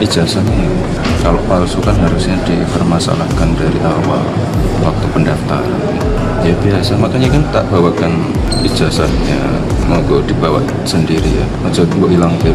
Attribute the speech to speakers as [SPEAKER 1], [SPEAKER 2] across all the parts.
[SPEAKER 1] ijazahnya kalau palsu kan harusnya dipermasalahkan dari awal waktu pendaftaran. Ya biasa, makanya kan tak bawakan ijazahnya, mau dibawa sendiri ya, aja gue hilang gitu.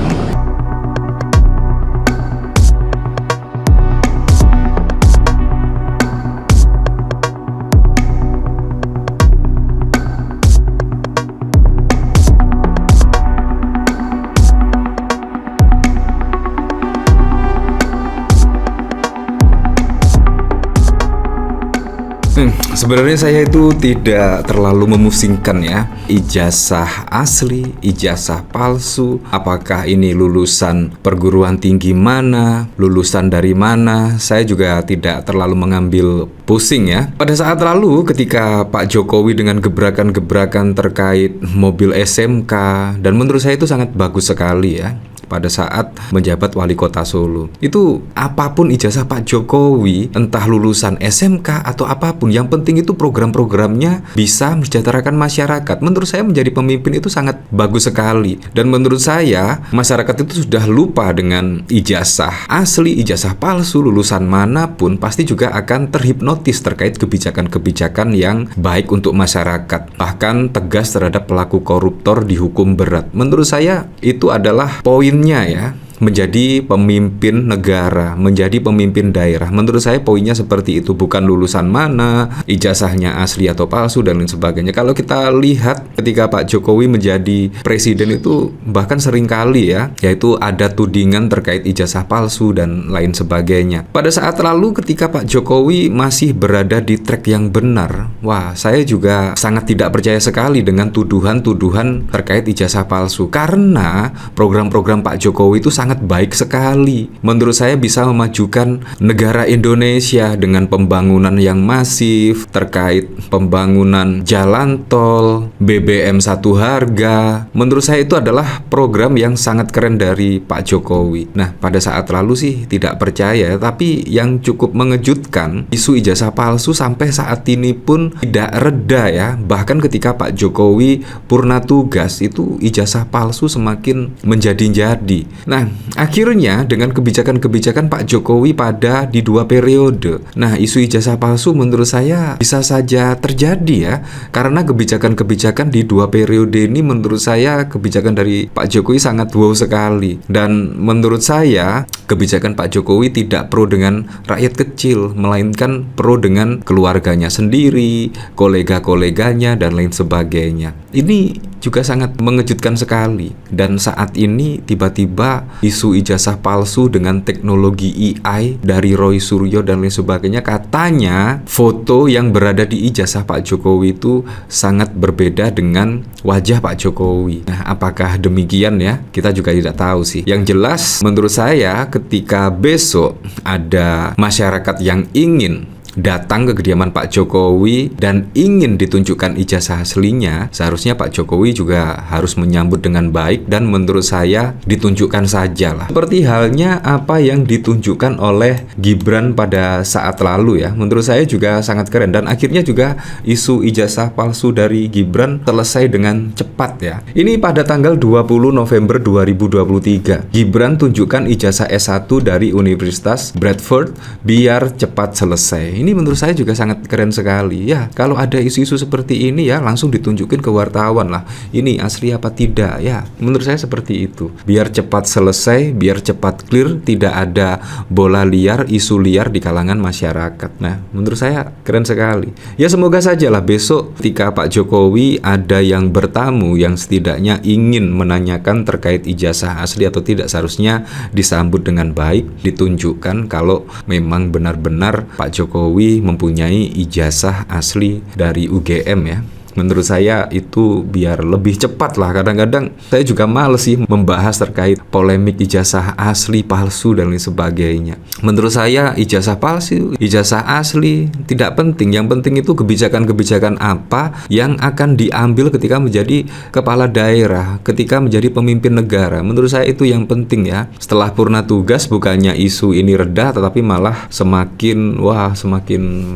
[SPEAKER 2] Sebenarnya saya itu tidak terlalu memusingkan ya, ijazah asli, ijazah palsu, apakah ini lulusan perguruan tinggi mana, lulusan dari mana, saya juga tidak terlalu mengambil pusing ya. Pada saat lalu ketika Pak Jokowi dengan gebrakan-gebrakan terkait mobil SMK, dan menurut saya itu sangat bagus sekali ya, pada saat menjabat wali kota Solo. Itu apapun ijazah Pak Jokowi, entah lulusan SMK atau apapun, yang penting itu program-programnya bisa mensejahterakan masyarakat. Menurut saya menjadi pemimpin itu sangat bagus sekali. Dan menurut saya masyarakat itu sudah lupa dengan ijazah asli, ijazah palsu, lulusan manapun pasti juga akan terhipnotis terkait kebijakan-kebijakan yang baik untuk masyarakat. Bahkan tegas terhadap pelaku koruptor dihukum berat. Menurut saya itu adalah poin ya, menjadi pemimpin negara, menjadi pemimpin daerah. Menurut saya poinnya seperti itu, bukan lulusan mana, ijazahnya asli atau palsu dan lain sebagainya. Kalau kita lihat ketika Pak Jokowi menjadi presiden itu bahkan seringkali ya, yaitu ada tudingan terkait ijazah palsu dan lain sebagainya. Pada saat lalu ketika Pak Jokowi masih berada di track yang benar, wah, saya juga sangat tidak percaya sekali dengan tuduhan-tuduhan terkait ijazah palsu, karena program-program Pak Jokowi itu sangat baik sekali. Menurut saya bisa memajukan negara Indonesia dengan pembangunan yang masif terkait pembangunan jalan tol, BBM satu harga. Menurut saya itu adalah program yang sangat keren dari Pak Jokowi. Nah, pada saat lalu sih tidak percaya, tapi yang cukup mengejutkan, isu ijazah palsu sampai saat ini pun tidak reda ya. Bahkan ketika Pak Jokowi purna tugas, itu ijazah palsu semakin menjadi-jadi. Nah, akhirnya dengan kebijakan-kebijakan Pak Jokowi pada di 2 periode, nah isu ijazah palsu menurut saya bisa saja terjadi ya, karena kebijakan-kebijakan di 2 periode ini menurut saya kebijakan dari Pak Jokowi sangat wow sekali. Dan menurut saya kebijakan Pak Jokowi tidak pro dengan rakyat kecil, melainkan pro dengan keluarganya sendiri, kolega-koleganya dan lain sebagainya. Ini juga sangat mengejutkan sekali. Dan saat ini tiba-tiba isu ijazah palsu dengan teknologi AI dari Roy Suryo dan lain sebagainya, katanya foto yang berada di ijazah Pak Jokowi itu sangat berbeda dengan wajah Pak Jokowi. Nah, apakah demikian ya? Kita juga tidak tahu sih. Yang jelas menurut saya ketika besok ada masyarakat yang ingin datang ke kediaman Pak Jokowi dan ingin ditunjukkan ijazah aslinya, seharusnya Pak Jokowi juga harus menyambut dengan baik dan menurut saya ditunjukkan saja lah. Seperti halnya apa yang ditunjukkan oleh Gibran pada saat lalu ya. Menurut saya juga sangat keren dan akhirnya juga isu ijazah palsu dari Gibran selesai dengan cepat ya. Ini pada tanggal 20 November 2023. Gibran tunjukkan ijazah S1 dari Universitas Bradford biar cepat selesai. Ini menurut saya juga sangat keren sekali ya. Kalau ada isu-isu seperti ini ya langsung ditunjukin ke wartawan lah, ini asli apa tidak ya. Menurut saya seperti itu, biar cepat selesai, biar cepat clear, tidak ada bola liar, isu liar di kalangan masyarakat. Nah, menurut saya keren sekali ya. Semoga saja lah besok ketika Pak Jokowi ada yang bertamu yang setidaknya ingin menanyakan terkait ijazah asli atau tidak, seharusnya disambut dengan baik, ditunjukkan kalau memang benar-benar Pak Jokowi mempunyai ijazah asli dari UGM ya. Menurut saya itu biar lebih cepat lah. Kadang-kadang saya juga males sih membahas terkait polemik ijazah asli, palsu dan lain sebagainya. Menurut saya ijazah palsu, ijazah asli tidak penting. Yang penting itu kebijakan-kebijakan apa yang akan diambil ketika menjadi kepala daerah, ketika menjadi pemimpin negara. Menurut saya itu yang penting ya. Setelah purna tugas bukannya isu ini reda, tetapi malah semakin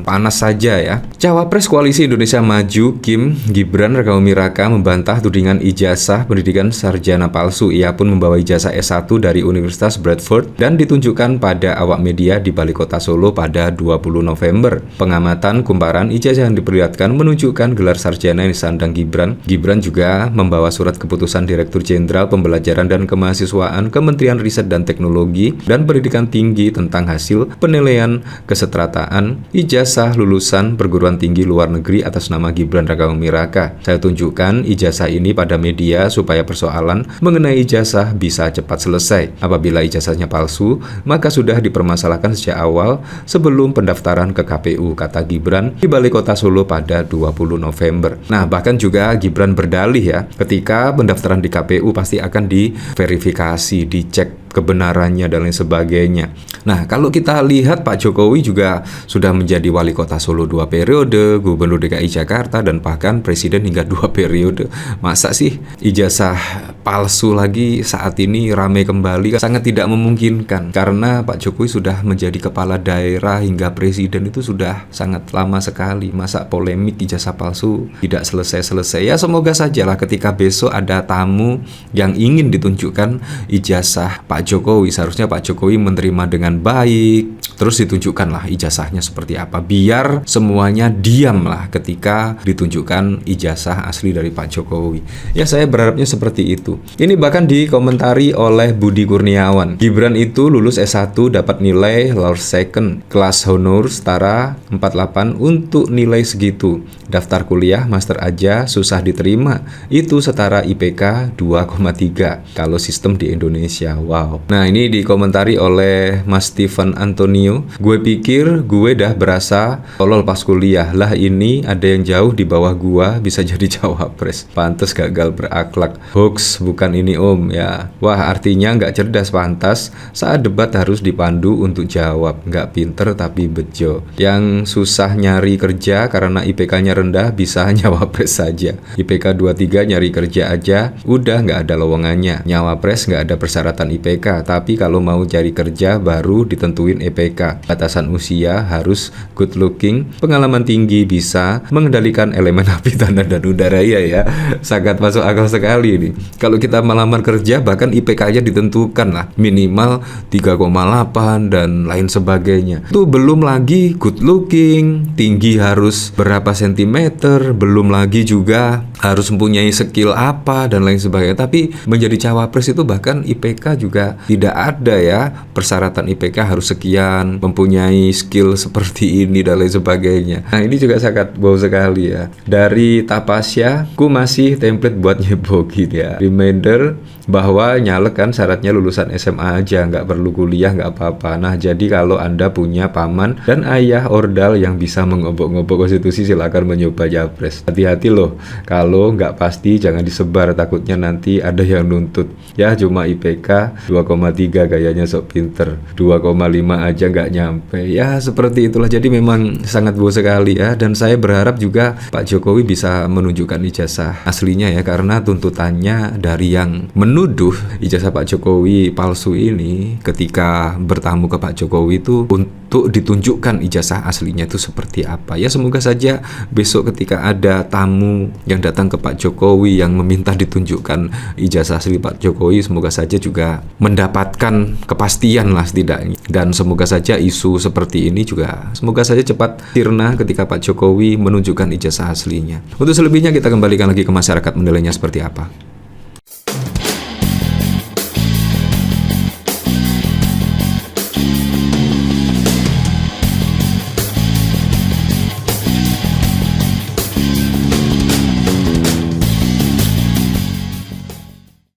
[SPEAKER 2] panas saja ya. Cawapres Koalisi Indonesia Maju Kim Jatim, Gibran Rakabuming Raka membantah tudingan ijazah pendidikan sarjana palsu. Ia pun membawa ijazah S1 dari Universitas Bradford dan ditunjukkan pada awak media di Balai Kota Solo pada 20 November. Pengamatan kumparan ijazah yang diperlihatkan menunjukkan gelar sarjana yang disandang Gibran. Gibran juga membawa surat keputusan Direktur Jenderal Pembelajaran dan Kemahasiswaan Kementerian Riset dan Teknologi dan Pendidikan Tinggi tentang hasil penilaian kesetarataan ijazah lulusan perguruan tinggi luar negeri atas nama Gibran Rakabuming Raka. Saya tunjukkan ijazah ini pada media supaya persoalan mengenai ijazah bisa cepat selesai. Apabila ijazahnya palsu, maka sudah dipermasalahkan sejak awal sebelum pendaftaran ke KPU, kata Gibran di Balai Kota Solo pada 20 November. Nah, bahkan juga Gibran berdalih ya, ketika pendaftaran di KPU pasti akan diverifikasi, dicek kebenarannya dan lain sebagainya. Nah, kalau kita lihat Pak Jokowi juga sudah menjadi wali kota Solo 2 periode, gubernur DKI Jakarta, dan bahkan presiden hingga 2 periode. Masa sih ijazah palsu lagi saat ini ramai kembali? Sangat tidak memungkinkan, karena Pak Jokowi sudah menjadi kepala daerah hingga presiden itu sudah sangat lama sekali. Masa polemik ijazah palsu tidak selesai-selesai? Ya semoga sajalah ketika besok ada tamu yang ingin ditunjukkan ijazah Pak Jokowi, seharusnya Pak Jokowi menerima dengan baik, terus ditunjukkanlah ijazahnya seperti apa, biar semuanya diam lah ketika ditunjukkan ijazah asli dari Pak Jokowi. Ya saya berharapnya seperti itu. Ini bahkan dikomentari oleh Budi Kurniawan. Gibran itu lulus S1 dapat nilai lulus second, kelas honor setara 48 untuk nilai segitu. Daftar kuliah master aja susah diterima. Itu setara IPK 2,3 kalau sistem di Indonesia. Wow. Nah, ini dikomentari oleh Mas Steven Antonio. Gue pikir gue dah berasa tolol pas kuliah. Lah ini ada yang jauh di bawah gua bisa jadi cawapres. Pantes gagal berakhlak. Hoax bukan ini om ya. Wah, artinya nggak cerdas pantas. Saat debat harus dipandu untuk jawab. Nggak pinter tapi bejo. Yang susah nyari kerja karena IPK-nya rendah bisa nyawapres saja. IPK 23 nyari kerja aja udah nggak ada lowongannya. Nyawapres nggak ada persyaratan IPK. Tapi kalau mau cari kerja baru ditentuin EPK. Batasan usia harus good looking, pengalaman tinggi, bisa mengendalikan elemen api, tanah, dan udara. Ya, sangat masuk akal sekali ini. Kalau kita melamar kerja bahkan IPK-nya ditentukan lah, minimal 3,8 dan lain sebagainya. Itu belum lagi good looking, tinggi harus berapa sentimeter, belum lagi juga harus mempunyai skill apa dan lain sebagainya. Tapi menjadi cawapres itu bahkan IPK juga tidak ada ya, persyaratan IPK harus sekian, mempunyai skill seperti ini dan lain sebagainya. Nah, ini juga sangat bau sekali ya. Dari Tapasya, ku masih template buat nyebokin ya. Reminder bahwa nyalek kan syaratnya lulusan SMA aja, nggak perlu kuliah, nggak apa-apa. Nah, jadi kalau Anda punya paman dan ayah ordal yang bisa mengobok-ngobok konstitusi, silakan mencoba japres. Hati-hati loh, kalau nggak pasti jangan disebar, takutnya nanti ada yang nuntut. Ya cuma IPK 2,3 gayanya sok pinter, 2,5 aja nggak nyampe. Ya seperti itulah, jadi memang sangat bau sekali ya. Dan saya berharap juga Pak Jokowi bisa menunjukkan ijazah aslinya ya, karena tuntutannya dari yang menuduh ijazah Pak Jokowi palsu ini ketika bertamu ke Pak Jokowi itu untuk ditunjukkan ijazah aslinya itu seperti apa. Ya semoga saja besok ketika ada tamu yang datang ke Pak Jokowi yang meminta ditunjukkan ijazah asli Pak Jokowi, semoga saja juga mendapatkan kepastian lah setidaknya. Dan semoga saja isu seperti ini juga semoga saja cepat sirna ketika Pak Jokowi menunjukkan ijazah aslinya. Untuk selebihnya kita kembalikan lagi ke masyarakat menilainya seperti apa.